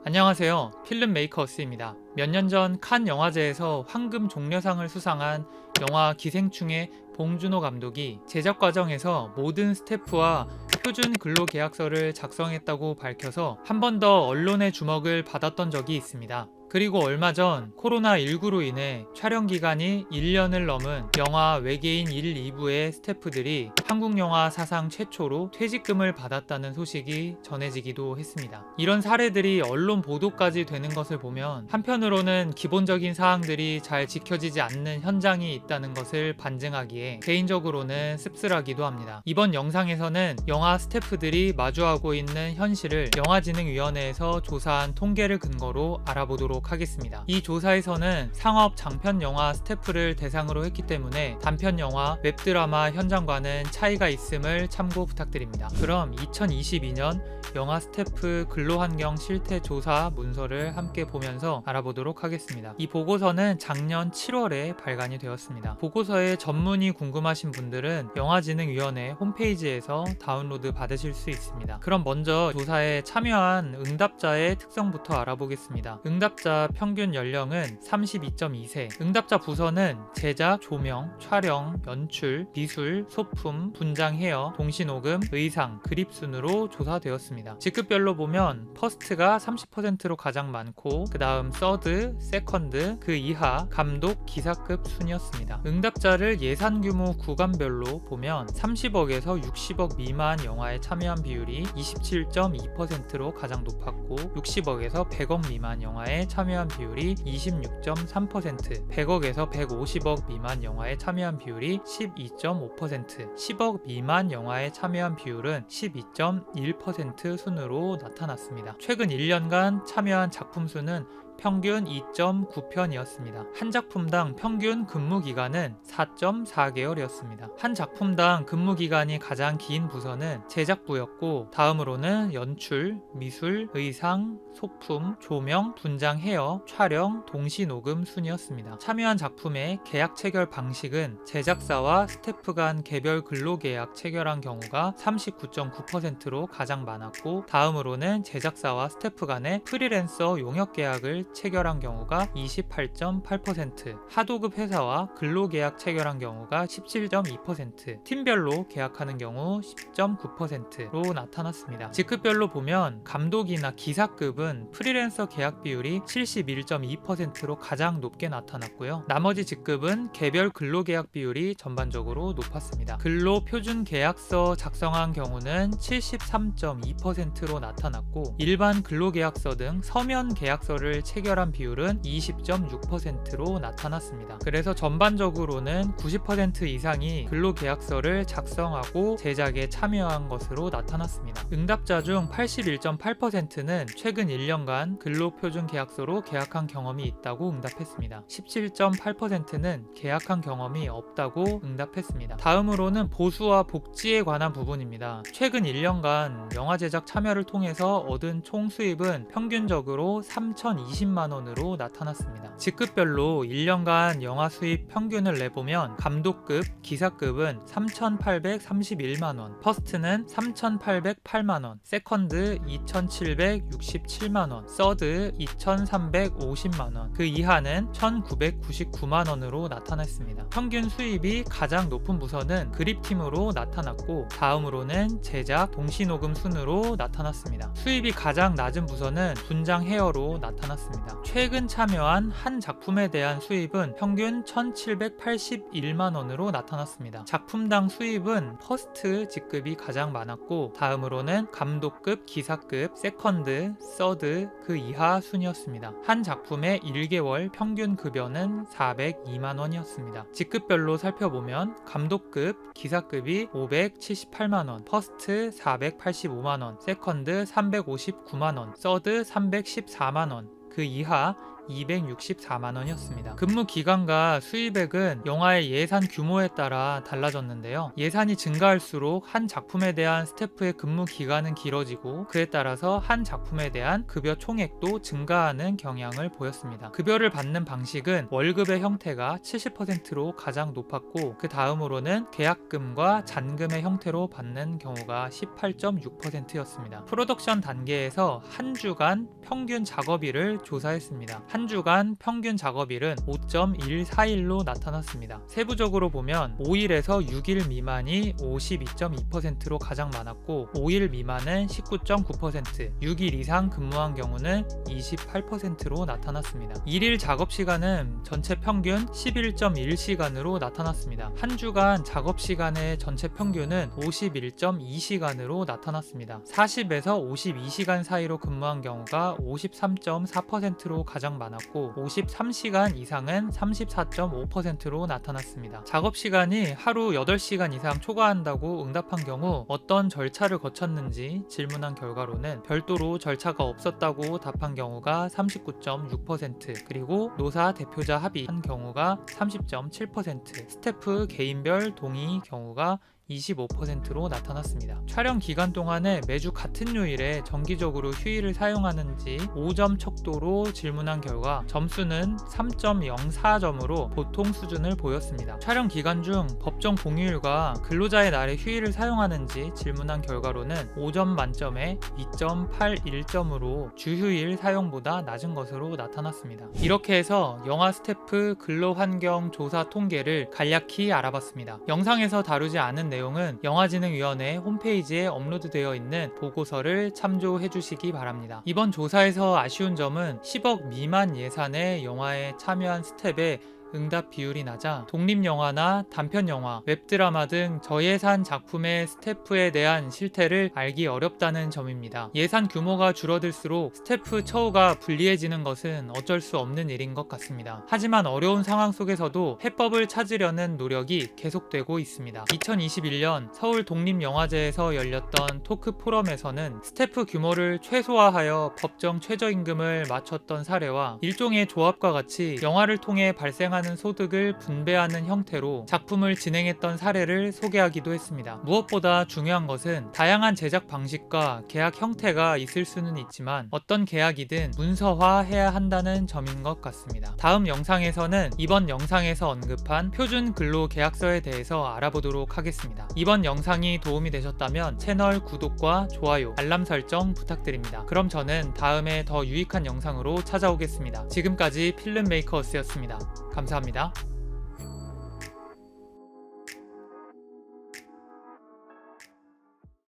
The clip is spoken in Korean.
안녕하세요. 필름 메이커스입니다. 몇 년 전 칸 영화제에서 황금 종려상을 수상한 영화 기생충의 봉준호 감독이 제작 과정에서 모든 스태프와 표준 근로계약서를 작성했다고 밝혀서 한 번 더 언론의 주목을 받았던 적이 있습니다. 그리고 얼마 전 코로나19로 인해 촬영 기간이 1년을 넘은 영화 외계인 1, 2부의 스태프들이 한국 영화 사상 최초로 퇴직금을 받았다는 소식이 전해지기도 했습니다. 이런 사례들이 언론 보도까지 되는 것을 보면 한편으로는 기본적인 사항들이 잘 지켜지지 않는 현장이 있다는 것을 반증하기에 개인적으로는 씁쓸하기도 합니다. 이번 영상에서는 영화 스태프들이 마주하고 있는 현실을 영화진흥위원회에서 조사한 통계를 근거로 알아보도록 하겠습니다. 이 조사에서는 상업 장편 영화 스태프를 대상으로 했기 때문에 단편 영화, 웹드라마 현장과는 차이가 있음을 참고 부탁드립니다. 그럼 2022년 영화 스태프 근로환경 실태 조사 문서를 함께 보면서 알아보도록 하겠습니다. 이 보고서는 작년 7월에 발간이 되었습니다. 보고서의 전문이 궁금하신 분들은 영화진흥위원회 홈페이지에서 다운로드 받으실 수 있습니다. 그럼 먼저 조사에 참여한 응답자의 특성부터 알아보겠습니다. 응답자 평균 연령은 32.2세, 응답자 부서는 제작, 조명, 촬영, 연출, 미술, 소품, 분장 헤어, 동시녹음, 의상, 그립 순으로 조사되었습니다. 직급별로 보면 퍼스트가 30%로 가장 많고 그 다음 서드, 세컨드, 그 이하, 감독, 기사급 순이었습니다. 응답자를 예산 규모 구간별로 보면 30억에서 60억 미만 영화에 참여한 비율이 27.2%로 가장 높았고 60억에서 100억 미만 영화에 참여한 비율이 26.3%, 100억에서 150억 미만 영화에 참여한 비율이 12.5%, 10억 미만 영화에 참여한 비율은 12.1% 순으로 나타났습니다. 최근 1년간 참여한 작품 수는 평균 2.9편이었습니다. 한 작품당 평균 근무 기간은 4.4개월이었습니다. 한 작품당 근무 기간이 가장 긴 부서는 제작부였고 다음으로는 연출, 미술, 의상, 소품, 조명, 분장 헤어, 촬영, 동시 녹음 순이었습니다. 참여한 작품의 계약 체결 방식은 제작사와 스태프 간 개별 근로계약 체결한 경우가 39.9%로 가장 많았고 다음으로는 제작사와 스태프 간의 프리랜서 용역 계약을 체결한 경우가 28.8%, 하도급 회사와 근로계약 체결한 경우가 17.2%, 팀별로 계약하는 경우 10.9%로 나타났습니다. 직급별로 보면 감독이나 기사급은 프리랜서 계약 비율이 71.2%로 가장 높게 나타났고요. 나머지 직급은 개별 근로계약 비율이 전반적으로 높았습니다. 근로표준계약서 작성한 경우는 73.2%로 나타났고 일반 근로계약서 등 서면 계약서를 체결한 비율은 20.6%로 나타났습니다. 그래서 전반적으로는 90% 이상이 근로계약서를 작성하고 제작에 참여한 것으로 나타났습니다. 응답자 중 81.8%는 최근 1년간 근로표준계약서로 계약한 경험이 있다고 응답했습니다. 17.8%는 계약한 경험이 없다고 응답했습니다. 다음으로는 보수와 복지에 관한 부분입니다. 최근 1년간 영화 제작 참여를 통해서 얻은 총 수입은 평균적으로 3,020만원으로 나타났습니다. 직급별로 1년간 영화 수입 평균을 내보면 감독급, 기사급은 3,831만원, 퍼스트는 3,808만원, 세컨드 2,767만원, 서드 2,350만원, 그 이하는 1,999만원으로 나타났습니다. 평균 수입이 가장 높은 부서는 그립팀으로 나타났고 다음으로는 제작, 동시녹음 순으로 나타났습니다. 수입이 가장 낮은 부서는 분장 헤어로 나타났습니다. 최근 참여한 한 작품에 대한 수입은 평균 1,781만원으로 나타났습니다. 작품당 수입은 퍼스트 직급이 가장 많았고 다음으로는 감독급, 기사급, 세컨드, 서드, 그 이하 순이었습니다. 한 작품의 1개월 평균 급여는 402만원이었습니다. 직급별로 살펴보면 감독급, 기사급이 578만원, 퍼스트 485만원, 세컨드 359만원, 서드 314만원, 그 이하 264만 원이었습니다. 근무 기간과 수입액은 영화의 예산 규모에 따라 달라졌는데요. 예산이 증가할수록 한 작품에 대한 스태프의 근무 기간은 길어지고 그에 따라서 한 작품에 대한 급여 총액도 증가하는 경향을 보였습니다. 급여를 받는 방식은 월급의 형태가 70%로 가장 높았고 그 다음으로는 계약금과 잔금의 형태로 받는 경우가 18.6%였습니다. 프로덕션 단계에서 한 주간 평균 작업일을 조사했습니다. 한 주간 평균 작업일은 5.141로 나타났습니다. 세부적으로 보면 5일에서 6일 미만이 52.2%로 가장 많았고 5일 미만은 19.9%, 6일 이상 근무한 경우는 28%로 나타났습니다. 1일 작업 시간은 전체 평균 11.1시간으로 나타났습니다. 한 주간 작업 시간의 전체 평균은 51.2시간으로 나타났습니다. 40에서 52시간 사이로 근무한 경우가 53.4%로 가장 많았고 53시간 이상은 34.5%로 나타났습니다. 작업 시간이 하루 8시간 이상 초과한다고 응답한 경우 어떤 절차를 거쳤는지 질문한 결과로는 별도로 절차가 없었다고 답한 경우가 39.6%, 그리고 노사 대표자 합의한 경우가 30.7%, 스태프 개인별 동의 경우가 25%로 나타났습니다. 촬영 기간 동안에 매주 같은 요일에 정기적으로 휴일을 사용하는지 5점 척도로 질문한 결과 점수는 3.04점으로 보통 수준을 보였습니다. 촬영 기간 중 법정 공휴일과 근로자의 날에 휴일을 사용하는지 질문한 결과로는 5점 만점에 2.81점으로 주휴일 사용보다 낮은 것으로 나타났습니다. 이렇게 해서 영화 스태프 근로환경 조사 통계를 간략히 알아봤습니다. 영상에서 다루지 않은 내용은 영화진흥위원회 홈페이지에 업로드되어 있는 보고서를 참조해 주시기 바랍니다. 이번 조사에서 아쉬운 점은 10억 미만 예산의 영화에 참여한 스텝의 응답 비율이 낮아 독립영화나 단편영화, 웹드라마 등 저예산 작품의 스태프에 대한 실태를 알기 어렵다는 점입니다. 예산 규모가 줄어들수록 스태프 처우가 불리해지는 것은 어쩔 수 없는 일인 것 같습니다. 하지만 어려운 상황 속에서도 해법을 찾으려는 노력이 계속되고 있습니다. 2021년 서울 독립영화제에서 열렸던 토크 포럼에서는 스태프 규모를 최소화하여 법정 최저임금을 맞췄던 사례와 일종의 조합과 같이 영화를 통해 발생하는 소득을 분배하는 형태로 작품을 진행했던 사례를 소개하기도 했습니다. 무엇보다 중요한 것은 다양한 제작 방식과 계약 형태가 있을 수는 있지만 어떤 계약이든 문서화해야 한다는 점인 것 같습니다. 다음 영상에서는 이번 영상에서 언급한 표준 근로 계약서에 대해서 알아보도록 하겠습니다. 이번 영상이 도움이 되셨다면 채널 구독과 좋아요, 알람 설정 부탁드립니다. 그럼 저는 다음에 더 유익한 영상으로 찾아오겠습니다. 지금까지 필름메이커스였습니다. 감사합니다.